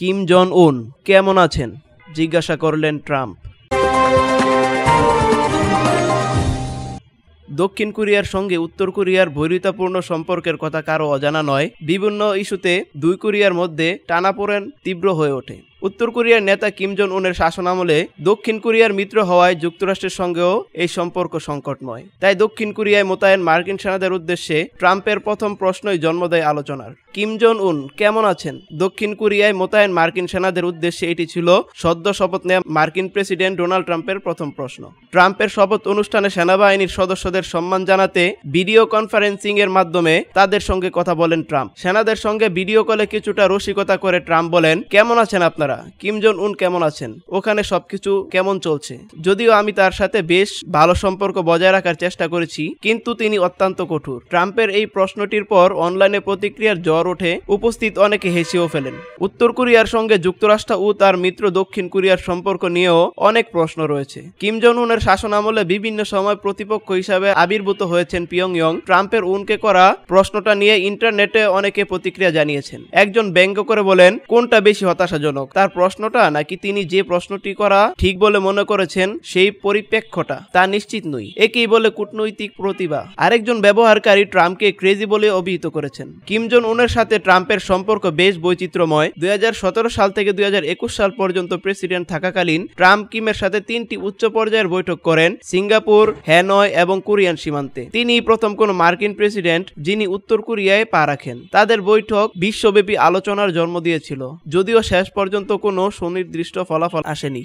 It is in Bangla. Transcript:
কিম জন উন কেমন আছেন জিজ্ঞাসা করলেন ট্রাম্প। দক্ষিণ কোরিয়ার সঙ্গে উত্তর কোরিয়ার বৈরিতাপূর্ণ সম্পর্কের কথা কারো অজানা নয়। বিভিন্ন ইস্যুতে দুই কোরিয়ার মধ্যে টানাপোড়েন তীব্র হয়ে ওঠে। উত্তর কোরিয়ার নেতা কিম জন উনের শাসনামলে দক্ষিণ কোরিয়ার মিত্র হওয়ায় যুক্তরাষ্ট্রের সঙ্গেও এই সম্পর্ক সংকটময়। তাই দক্ষিণ কোরিয়ায় মোতায়েন মার্কিন সেনাদের উদ্দেশ্যে ট্রাম্পের প্রথম প্রশ্নই জন্ম দেয় আলোচনার। কিম জন উন কেমন আছেন দক্ষিণ কোরিয়ায় মোতায়েন মার্কিন সেনাদের উদ্দেশ্যে এটি ছিল সদ্য শপথ নেওয়া মার্কিন প্রেসিডেন্ট ডোনাল্ড ট্রাম্পের প্রথম প্রশ্ন। ট্রাম্পের শপথ অনুষ্ঠানে সেনাবাহিনীর সদস্যদের সম্মান জানাতে ভিডিও কনফারেন্সিং এর মাধ্যমে তাদের সঙ্গে কথা বলেন ট্রাম্প। সেনাদের সঙ্গে ভিডিও কলে কিছুটা রসিকতা করে ট্রাম্প বলেন, কেমন আছেন আপনারা? কিম জন উন কেমন আছেন? ওখানে সবকিছু কেমন চলছে? যদিও আমি তার সাথে বেশ ভালো সম্পর্ক বজায় রাখার চেষ্টা করেছি, কিন্তু তিনি অত্যন্ত কঠোর। ট্রাম্পের এই প্রশ্নটির পর অনলাইনে প্রতিক্রিয়ার ঝড় ওঠে, উপস্থিত অনেকে হেসেও ফেলেন। উত্তর কোরিয়ার সঙ্গে যুক্তরাষ্ট্র ও তার মিত্র দক্ষিণ কোরিয়ার সম্পর্ক নিয়েও অনেক প্রশ্ন রয়েছে। কিম জন উনের শাসন আমলে বিভিন্ন সময় প্রতিপক্ষ হিসাবে আবির্ভূত হয়েছেন পিয়ংইয়ং। ট্রাম্পের উনকে করা প্রশ্নটা নিয়ে ইন্টারনেটে অনেকে প্রতিক্রিয়া জানিয়েছেন। একজন ব্যঙ্গ করে বলেন, কোনটা বেশি হতাশাজনক, তার প্রশ্নটা নাকি তিনি যে প্রশ্নটি করা ঠিক বলে মনে করেছেন সেই পরিপ্রেক্ষটা? তা নিশ্চিত নই। একেই বলে কূটনৈতিক প্রতিভা। আরেকজন ব্যবহারকারী ট্রাম্পকে ক্রেজি বলে অভিহিত করেছেন। কিম জন উনের সাথে ট্রাম্পের সম্পর্ক বেশ বৈচিত্র্যময়। 2017 সাল থেকে 2021 সাল পর্যন্ত প্রেসিডেন্ট থাকাকালীন ট্রাম্প কিমের সাথে 3টি উচ্চ পর্যায়ের বৈঠক করেন, সিঙ্গাপুর, হ্যানয় এবং কোরিয়ান সীমান্তে। তিনি প্রথম কোন মার্কিন প্রেসিডেন্ট যিনি উত্তর কোরিয়ায় পা রাখেন। তাদের বৈঠক বিশ্বব্যাপী আলোচনার জন্ম দিয়েছিল, যদিও শেষ পর্যন্ত কোনো সুনির্দিষ্ট ফলাফল আসেনি।